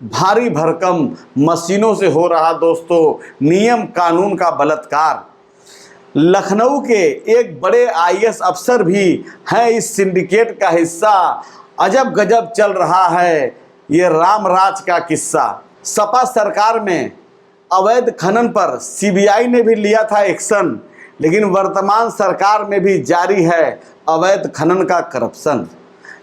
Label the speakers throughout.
Speaker 1: भारी भरकम मशीनों से हो रहा दोस्तों नियम कानून का बलात्कार। लखनऊ के एक बड़े आईएएस अफसर भी हैं इस सिंडिकेट का हिस्सा। अजब गजब चल रहा है ये राम राज का किस्सा। सपा सरकार में अवैध खनन पर सीबीआई ने भी लिया था एक्शन, लेकिन वर्तमान सरकार में भी जारी है अवैध खनन का करप्शन।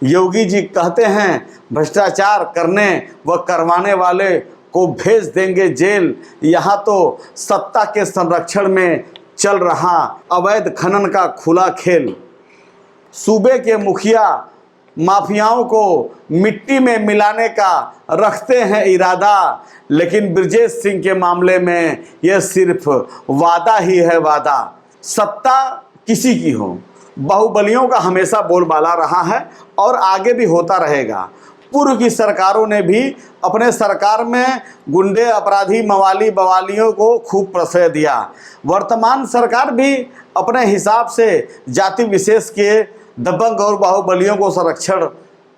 Speaker 1: योगी जी कहते हैं भ्रष्टाचार करने व करवाने वाले को भेज देंगे जेल। यहाँ तो सत्ता के संरक्षण में चल रहा अवैध खनन का खुला खेल। सूबे के मुखिया माफियाओं को मिट्टी में मिलाने का रखते हैं इरादा, लेकिन ब्रजेश सिंह के मामले में यह सिर्फ वादा ही है वादा। सत्ता किसी की हो, बाहुबलियों का हमेशा बोलबाला रहा है और आगे भी होता रहेगा। पूर्व की सरकारों ने भी अपने सरकार में गुंडे अपराधी मवाली बवालियों को खूब प्रश्रय दिया। वर्तमान सरकार भी अपने हिसाब से जाति विशेष के दबंग और बाहुबलियों को संरक्षण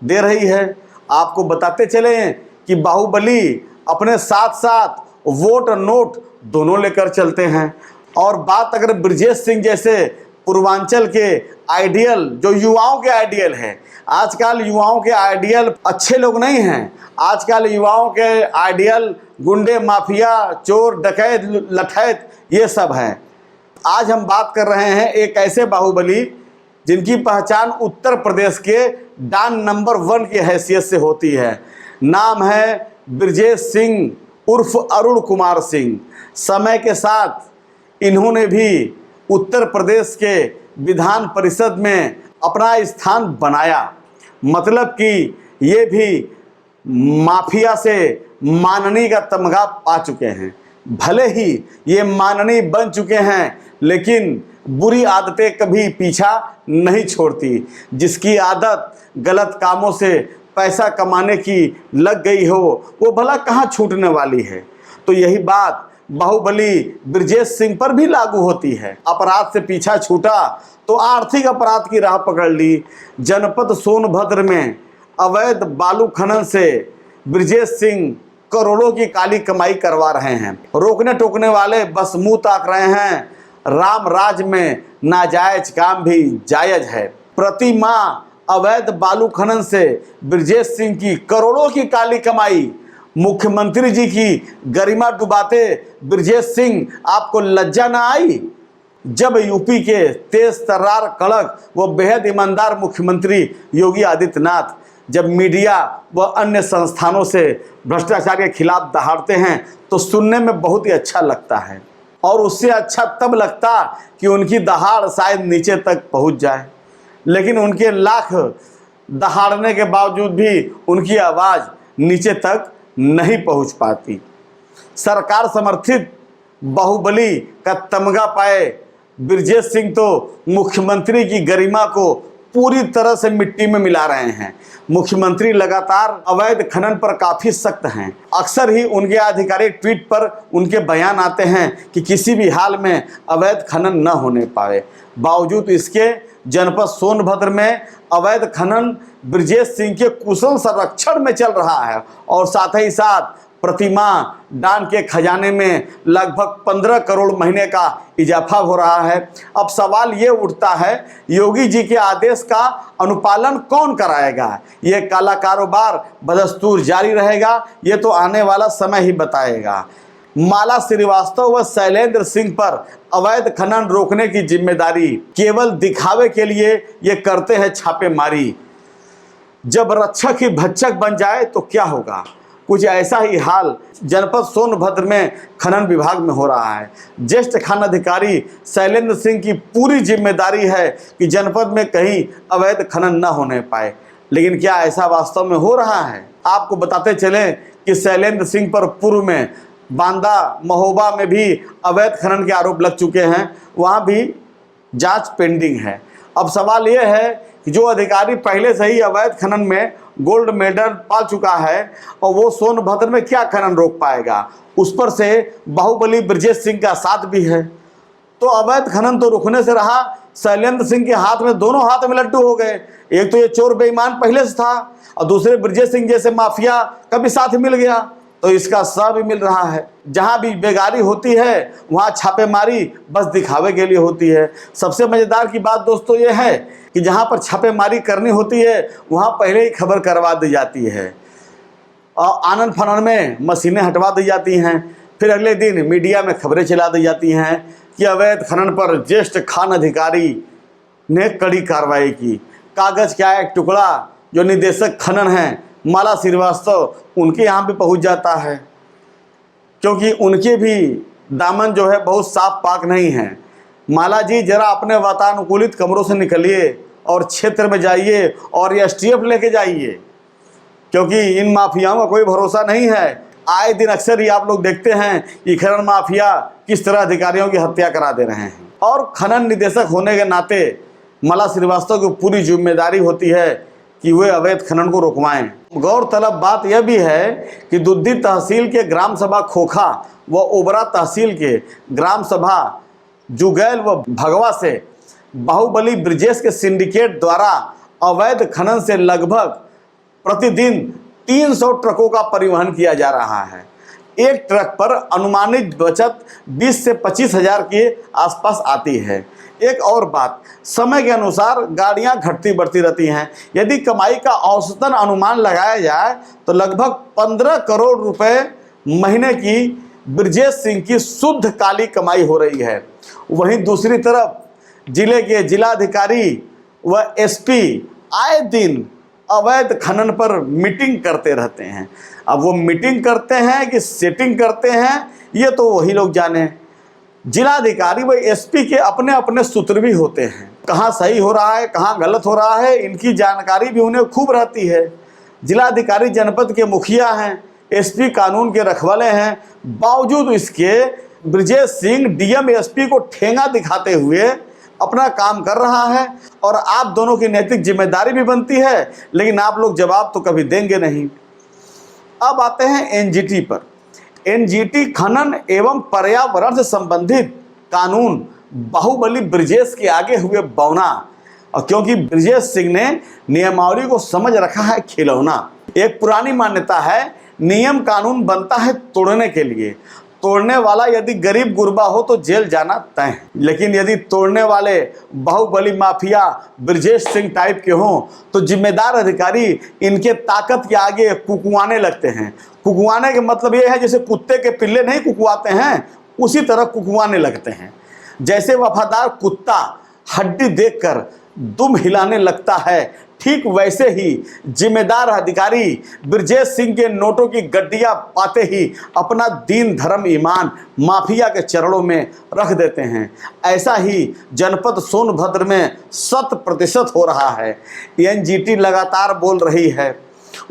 Speaker 1: दे रही है। आपको बताते चलें कि बाहुबली अपने साथ साथ वोट नोट दोनों लेकर चलते हैं। और बात अगर ब्रजेश सिंह जैसे पूर्वांचल के आइडियल, जो युवाओं के आइडियल है, आजकल युवाओं के आइडियल अच्छे लोग नहीं हैं। आजकल युवाओं के आइडियल गुंडे माफिया चोर डकैत लठैत ये सब हैं। आज हम बात कर रहे हैं एक ऐसे बाहुबली जिनकी पहचान उत्तर प्रदेश के डान नंबर 1 की हैसियत से होती है। नाम है ब्रजेश सिंह उर्फ अरुण कुमार सिंह। समय के साथ इन्होंने भी उत्तर प्रदेश के विधान परिषद में अपना स्थान बनाया। मतलब कि ये भी माफिया से माननीय का तमगा पा चुके हैं। भले ही ये माननीय बन चुके हैं, लेकिन बुरी आदतें कभी पीछा नहीं छोड़ती। जिसकी आदत गलत कामों से पैसा कमाने की लग गई हो, वो भला कहाँ छूटने वाली है। तो यही बात बाहुबली ब्रजेश सिंह पर भी लागू होती है। अपराध से पीछा छूटा तो आर्थिक अपराध की राह पकड़ ली। जनपद सोनभद्र में अवैध बालू खनन से ब्रजेश सिंह करोड़ों की काली कमाई करवा रहे हैं। रोकने टोकने वाले बस मुंह ताक रहे हैं। राम राज में नाजायज काम भी जायज है। प्रति माह अवैध बालू खनन से ब्रजेश सिंह की करोड़ों की काली कमाई। मुख्यमंत्री जी की गरिमा डुबाते ब्रजेश सिंह, आपको लज्जा ना आई? जब यूपी के तेज तर्रार कड़क व बेहद ईमानदार मुख्यमंत्री योगी आदित्यनाथ जब मीडिया व अन्य संस्थानों से भ्रष्टाचार के खिलाफ दहाड़ते हैं तो सुनने में बहुत ही अच्छा लगता है। और उससे अच्छा तब लगता कि उनकी दहाड़ शायद नीचे तक पहुंच जाए, लेकिन उनके लाख दहाड़ने के बावजूद भी उनकी आवाज़ नीचे तक नहीं पहुंच पाती। सरकार समर्थित बाहुबली का तमगा पाए ब्रजेश सिंह तो मुख्यमंत्री की गरिमा को पूरी तरह से मिट्टी में मिला रहे हैं। मुख्यमंत्री लगातार अवैध खनन पर काफ़ी सख्त हैं। अक्सर ही उनके आधिकारिक ट्वीट पर उनके बयान आते हैं कि किसी भी हाल में अवैध खनन न होने पाए। बावजूद इसके जनपद सोनभद्र में अवैध खनन ब्रजेश सिंह के कुशल संरक्षण में चल रहा है और साथ ही साथ प्रतिमा डान के खजाने में लगभग 15 करोड़ महीने का इजाफा हो रहा है। अब सवाल ये उठता है, योगी जी के आदेश का अनुपालन कौन कराएगा? ये काला कारोबार बदस्तूर जारी रहेगा? ये तो आने वाला समय ही बताएगा। माला श्रीवास्तव व शैलेंद्र सिंह पर अवैध खनन रोकने की जिम्मेदारी केवल दिखावे के लिए ये करते हैं छापेमारी। जब रक्षक ही भक्षक बन जाए तो क्या होगा? कुछ ऐसा ही हाल जनपद सोनभद्र में खनन विभाग में हो रहा है। ज्येष्ठ खान अधिकारी शैलेंद्र सिंह की पूरी जिम्मेदारी है कि जनपद में कहीं अवैध खनन न होने पाए, लेकिन क्या ऐसा वास्तव में हो रहा है? आपको बताते चलें कि शैलेंद्र सिंह पर पूर्व में बांदा महोबा में भी अवैध खनन के आरोप लग चुके हैं। वहाँ भी जांच पेंडिंग है। अब सवाल यह है कि जो अधिकारी पहले से ही अवैध खनन में गोल्ड मेडल पा चुका है और वो सोनभद्र में क्या खनन रोक पाएगा? उस पर से बाहुबली ब्रजेश सिंह का साथ भी है। तो अवैध खनन तो रुकने से रहा, शैलेंद्र सिंह के हाथ में, दोनों हाथ में लड्डू हो गए। एक तो ये चोर बेईमान पहले से था और दूसरे ब्रजेश सिंह जैसे माफिया का भी साथ मिल गया, तो इसका सह भी मिल रहा है। जहां भी बेगारी होती है वहां छापेमारी बस दिखावे के लिए होती है। सबसे मजेदार की बात दोस्तों ये है कि जहां पर छापेमारी करनी होती है वहां पहले ही खबर करवा दी जाती है और आनन फानन में मशीनें हटवा दी जाती हैं। फिर अगले दिन मीडिया में खबरें चला दी जाती हैं कि अवैध खनन पर ज्येष्ठ खान अधिकारी ने कड़ी कार्रवाई की। कागज का एक टुकड़ा जो निदेशक खनन हैं माला श्रीवास्तव, उनके यहाँ भी पहुँच जाता है, क्योंकि उनके भी दामन जो है बहुत साफ पाक नहीं है। माला जी जरा अपने वातानुकूलित कमरों से निकलिए और क्षेत्र में जाइए और एसटीएफ लेके जाइए, क्योंकि इन माफियाओं का कोई भरोसा नहीं है। आए दिन अक्सर ही आप लोग देखते हैं कि खनन माफिया किस तरह अधिकारियों की हत्या करा दे रहे हैं। और खनन निदेशक होने के नाते माला श्रीवास्तव की पूरी जिम्मेदारी होती है कि वे अवैध खनन को रुकवाएं। गौरतलब बात यह भी है कि दुद्दी तहसील के ग्राम सभा खोखा व ओबरा तहसील के ग्राम सभा जुगैल व भगवा से बाहुबली ब्रिजेश के सिंडिकेट द्वारा अवैध खनन से लगभग प्रतिदिन 300 ट्रकों का परिवहन किया जा रहा है। एक ट्रक पर अनुमानित बचत 20 से 25 हज़ार के आसपास आती है। एक और बात, समय के अनुसार गाड़ियां घटती बढ़ती रहती हैं। यदि कमाई का औसतन अनुमान लगाया जाए तो लगभग 15 करोड़ रुपए महीने की ब्रजेश सिंह की शुद्ध काली कमाई हो रही है। वहीं दूसरी तरफ जिले के जिलाधिकारी व एसपी आए दिन अवैध खनन पर मीटिंग करते रहते हैं। अब वो मीटिंग करते हैं कि सेटिंग करते हैं ये तो वही लोग जाने। जिलाधिकारी व एसपी के अपने अपने सूत्र भी होते हैं, कहाँ सही हो रहा है कहाँ गलत हो रहा है इनकी जानकारी भी उन्हें खूब रहती है। जिलाधिकारी जनपद के मुखिया हैं, एसपी कानून के रखवाले हैं, बावजूद इसके ब्रजेश सिंह डीएम एसपी को ठेंगा दिखाते हुए अपना काम कर रहा है। और आप दोनों की नैतिक जिम्मेदारी भी बनती है, लेकिन आप लोग जवाब तो कभी देंगे नहीं। अब आते हैं एनजीटी पर। एनजीटी खनन एवं पर्यावरण से संबंधित कानून बाहुबली ब्रजेश के आगे हुए बौना, और क्योंकि ब्रजेश सिंह ने नियमावली को समझ रखा है खिलौना। एक पुरानी मान्यता है नियम कानून बनता है तोड़ने के लिए, तोड़ने वाला यदि गरीब गुरबा हो तो जेल जाना तय है। लेकिन यदि तोड़ने वाले बाहुबली माफिया ब्रजेश सिंह टाइप के हों तो जिम्मेदार अधिकारी इनके ताकत के आगे कुकुआने लगते हैं। कुकुआने के मतलब ये है जैसे कुत्ते के पिल्ले नहीं कुकुआते हैं, उसी तरह कुकुआने लगते हैं। जैसे वफादार कुत्ता हड्डी देखकर दुम हिलाने लगता है, ठीक वैसे ही जिम्मेदार अधिकारी ब्रजेश सिंह के नोटों की गड्डियां पाते ही अपना दीन धर्म ईमान माफिया के चरणों में रख देते हैं। ऐसा ही जनपद सोनभद्र में 100% हो रहा है। एनजीटी लगातार बोल रही है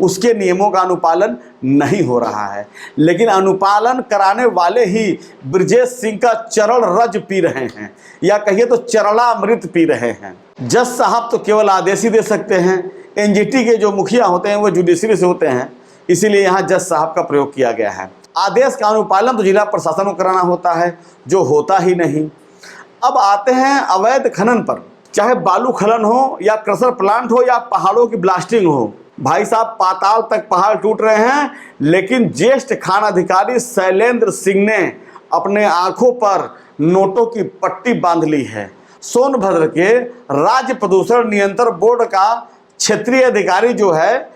Speaker 1: उसके नियमों का अनुपालन नहीं हो रहा है, लेकिन अनुपालन कराने वाले ही ब्रजेश सिंह का चरण रज पी रहे हैं, या कहिए तो चरणामृत पी रहे हैं। जज साहब तो केवल आदेश ही दे सकते हैं। एनजीटी के जो मुखिया होते हैं वो जुडिशरी से होते हैं, इसीलिए यहाँ जज साहब का प्रयोग किया गया है। आदेश का अनुपालन तो जिला प्रशासन को कराना होता है, जो होता ही नहीं। अब आते हैं अवैध खनन पर। चाहे बालू खनन हो या क्रशर प्लांट हो या पहाड़ों की ब्लास्टिंग हो, भाई साहब पाताल तक पहाड़ टूट रहे हैं, लेकिन ज्येष्ठ खान अधिकारी शैलेंद्र सिंह ने अपने आंखों पर नोटों की पट्टी बांध ली है। सोनभद्र के राज्य प्रदूषण नियंत्रण बोर्ड का क्षेत्रीय अधिकारी जो है,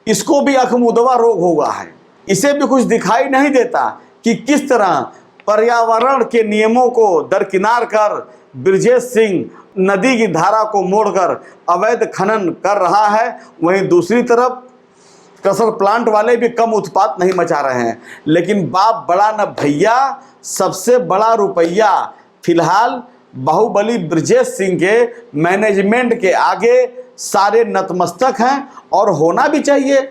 Speaker 1: इसको भी अखमुदवा रोग हुआ है। इसे भी कुछ दिखाई नहीं देता कि किस तरह पर्यावरण के नियमों को दरकिनार कर ब्रजेश सिंह नदी की धारा को मोड़कर अवैध खनन कर रहा है। वहीं दूसरी तरफ क्रशर प्लांट वाले भी कम उत्पात नहीं मचा रहे हैं। लेकिन बाप बड़ा न भैया, सबसे बड़ा रुपया फिलहाल बाहुबली ब्रजेश सिंह के मैनेजमेंट के आगे सारे नतमस्तक हैं, और होना भी चाहिए,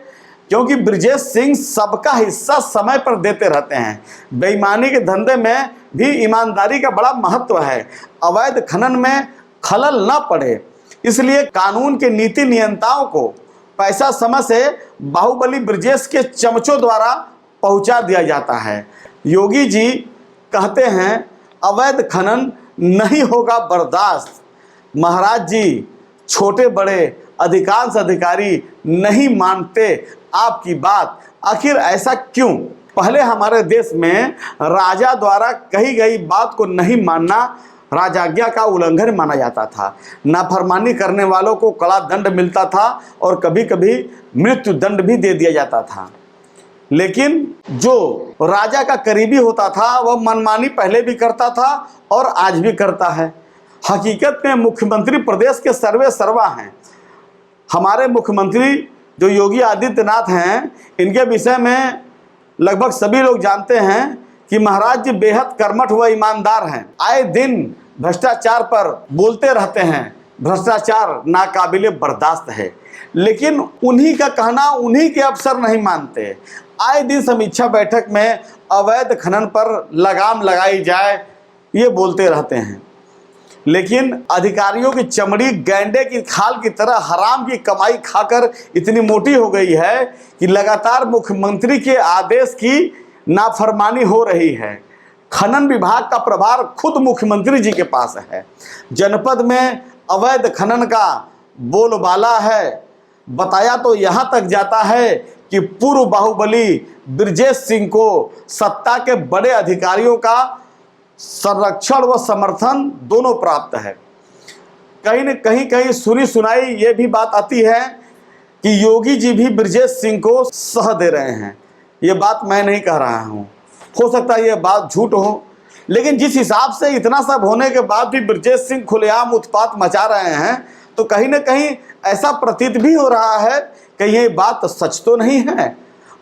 Speaker 1: क्योंकि ब्रजेश सिंह सबका हिस्सा समय पर देते रहते हैं। बेईमानी के धंधे में भी ईमानदारी का बड़ा महत्व है। अवैध खनन में खलल न पड़े, इसलिए कानून के नीति नियंताओं को पैसा समय से बाहुबली ब्रजेश के चमचों द्वारा पहुंचा दिया जाता है। योगी जी कहते हैं अवैध खनन नहीं होगा बर्दाश्त, महाराज जी छोटे बड़े अधिकांश अधिकारी नहीं मानते आपकी बात, आखिर ऐसा क्यों? पहले हमारे देश में राजा द्वारा कही गई बात को नहीं मानना राजाज्ञा का उल्लंघन माना जाता था। नाफरमानी करने वालों को कड़ा दंड मिलता था और कभी कभी मृत्यु दंड भी दे दिया जाता था। लेकिन जो राजा का करीबी होता था वह मनमानी पहले भी करता था और आज भी करता है। हकीकत में मुख्यमंत्री प्रदेश के सर्वे सर्वा हैं। हमारे मुख्यमंत्री जो योगी आदित्यनाथ हैं, इनके विषय में लगभग सभी लोग जानते हैं कि महाराज जी बेहद कर्मठ व ईमानदार हैं। आए दिन भ्रष्टाचार पर बोलते रहते हैं, भ्रष्टाचार नाकाबिले बर्दाश्त है, लेकिन उन्हीं का कहना उन्हीं के अफसर नहीं मानते। आए दिन समीक्षा बैठक में अवैध खनन पर लगाम लगाई जाए ये बोलते रहते हैं, लेकिन अधिकारियों की चमड़ी गैंडे की खाल की तरह हराम की कमाई खाकर इतनी मोटी हो गई है कि लगातार मुख्यमंत्री के आदेश की नाफरमानी हो रही है। खनन विभाग का प्रभार खुद मुख्यमंत्री जी के पास है। जनपद में अवैध खनन का बोलबाला है। बताया तो यहाँ तक जाता है कि पूर्व बाहुबली ब्रजेश सिंह को सत्ता के बड़े अधिकारियों का संरक्षण व समर्थन दोनों प्राप्त है। कहीं न कहीं सुनी सुनाई ये भी बात आती है कि योगी जी भी ब्रजेश सिंह को सह दे रहे हैं। ये बात मैं नहीं कह रहा हूँ, हो सकता है ये बात झूठ हो, लेकिन जिस हिसाब से इतना सब होने के बाद भी ब्रजेश सिंह खुलेआम उत्पात मचा रहे हैं, तो कहीं न कहीं ऐसा प्रतीत भी हो रहा है कि ये बात सच तो नहीं है।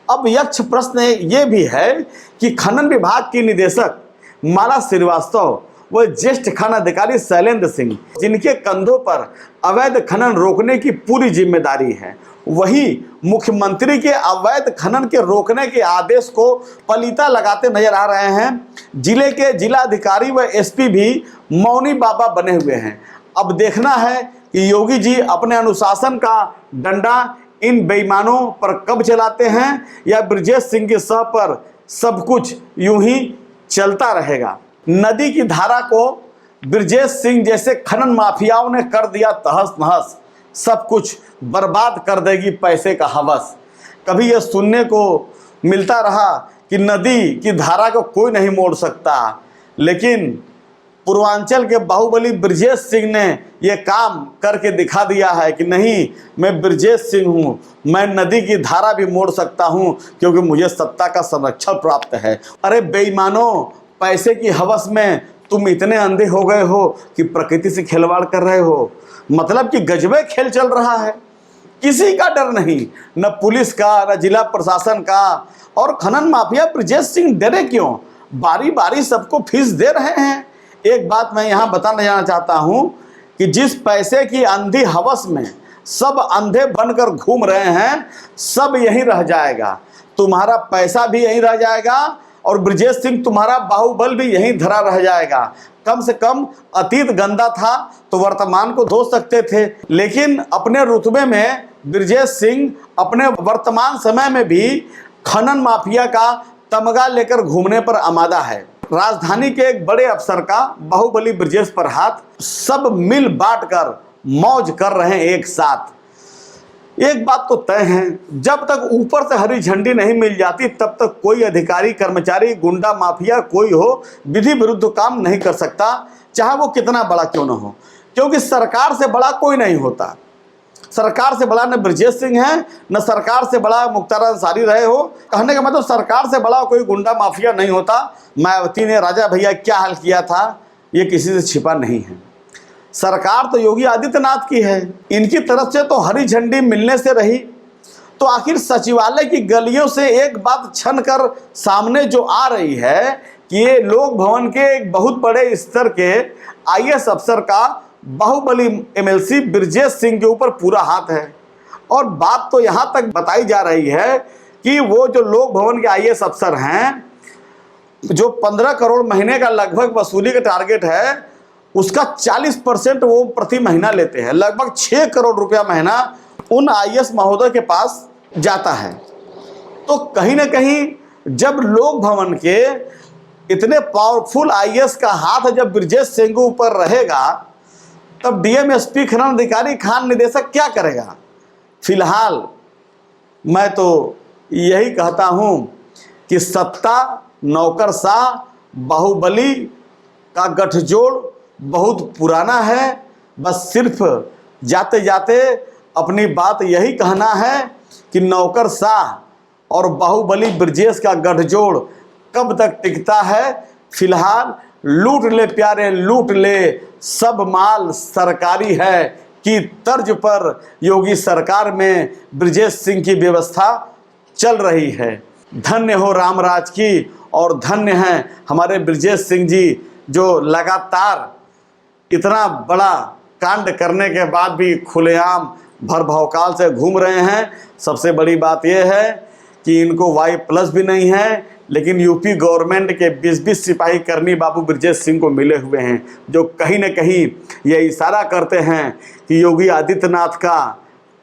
Speaker 1: अब यक्ष प्रश्न ये भी है कि खनन विभाग की निदेशक माला श्रीवास्तव व ज्येष्ठ खनन अधिकारी शैलेंद्र सिंह, जिनके कंधों पर अवैध खनन रोकने की पूरी जिम्मेदारी है, वही मुख्यमंत्री के अवैध खनन के रोकने के आदेश को पलीता लगाते नजर आ रहे हैं। जिले के जिलाधिकारी व एसपी भी मौनी बाबा बने हुए हैं। अब देखना है कि योगी जी अपने अनुशासन का डंडा इन बेईमानों पर कब चलाते हैं या ब्रजेश सिंह के सह पर सब कुछ यूं ही चलता रहेगा। नदी की धारा को ब्रजेश सिंह जैसे खनन माफियाओं ने कर दिया तहस नहस। सब कुछ बर्बाद कर देगी पैसे का हवस। कभी यह सुनने को मिलता रहा कि नदी की धारा को कोई नहीं मोड़ सकता, लेकिन पूर्वांचल के बाहुबली ब्रजेश सिंह ने यह काम करके दिखा दिया है कि नहीं, मैं ब्रजेश सिंह हूँ, मैं नदी की धारा भी मोड़ सकता हूँ क्योंकि मुझे सत्ता का संरक्षण प्राप्त है। अरे बेईमानों, पैसे की हवस में तुम इतने अंधे हो गए हो कि प्रकृति से खिलवाड़ कर रहे हो। मतलब कि गजबे खेल चल रहा है। किसी का डर नहीं, न पुलिस का, न जिला प्रशासन का। और खनन माफिया ब्रजेश सिंह डरे क्यों? बारी बारी सबको फीस दे रहे हैं। एक बात मैं यहाँ बताना जाना चाहता हूँ कि जिस पैसे की अंधी हवस में सब अंधे बनकर घूम रहे हैं, सब यहीं रह जाएगा। तुम्हारा पैसा भी यहीं रह जाएगा और ब्रजेश सिंह तुम्हारा बाहुबल भी यहीं धरा रह जाएगा। कम से कम अतीत गंदा था तो वर्तमान को धो सकते थे, लेकिन अपने रुतबे में ब्रजेश सिंह अपने वर्तमान समय में भी खनन माफिया का तमगा लेकर घूमने पर आमादा है। राजधानी के एक बड़े अफसर का बाहुबली ब्रजेश पर हाथ, सब मिल बांट कर मौज कर रहे हैं एक साथ। एक बात तो तय है, जब तक ऊपर से हरी झंडी नहीं मिल जाती तब तक कोई अधिकारी, कर्मचारी, गुंडा माफिया कोई हो विधि विरुद्ध काम नहीं कर सकता, चाहे वो कितना बड़ा क्यों न हो, क्योंकि सरकार से बड़ा कोई नहीं होता। सरकार से बड़ा न ब्रजेश सिंह है, न सरकार से बड़ा मुख्तार अंसारी रहे हो। कहने का मतलब सरकार से बड़ा कोई गुंडा माफिया नहीं होता। मायावती ने राजा भैया क्या हाल किया था ये किसी से छिपा नहीं है। सरकार तो योगी आदित्यनाथ की है, इनकी तरफ से तो हरी झंडी मिलने से रही। तो आखिर सचिवालय की गलियों से एक बात छन कर सामने जो आ रही है कि ये लोक भवन के एक बहुत बड़े स्तर के आईएएस अफसर का बाहुबली एमएलसी ब्रजेश सिंह के ऊपर पूरा हाथ है। और बात तो यहाँ तक बताई जा रही है कि वो जो लोक भवन के आईएएस अफसर हैं, जो 15 करोड़ महीने का लगभग वसूली का टारगेट है, उसका 40% वो प्रति महीना लेते हैं। लगभग 6 करोड़ रुपया महीना उन आईएएस महोदय के पास जाता है। तो कहीं ना कहीं जब लोक भवन के इतने पावरफुल आईएएस का हाथ जब ब्रजेश सिंह ऊपर रहेगा, तब डीएमएसपी खनन अधिकारी खान निदेशक क्या करेगा? फिलहाल मैं तो यही कहता हूँ कि सत्ता, नौकरशाह, बाहुबली का गठजोड़ बहुत पुराना है। बस सिर्फ जाते जाते अपनी बात यही कहना है कि नौकरशाह और बाहुबली ब्रजेश का गठजोड़ कब तक टिकता है। फिलहाल लूट ले प्यारे लूट ले, सब माल सरकारी है कि तर्ज पर योगी सरकार में ब्रजेश सिंह की व्यवस्था चल रही है। धन्य हो रामराज की, और धन्य हैं हमारे ब्रजेश सिंह जी जो लगातार इतना बड़ा कांड करने के बाद भी खुलेआम भर भौकाल से घूम रहे हैं। सबसे बड़ी बात यह है कि इनको Y+ भी नहीं है, लेकिन यूपी गवर्नमेंट के 20-20 सिपाही कर्मी बाबू ब्रजेश सिंह को मिले हुए हैं, जो कहीं न कहीं ये इशारा करते हैं कि योगी आदित्यनाथ का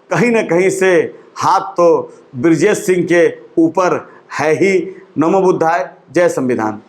Speaker 1: कहीं न कहीं से हाथ तो ब्रजेश सिंह के ऊपर है ही। नमो बुद्धाय, जय संविधान।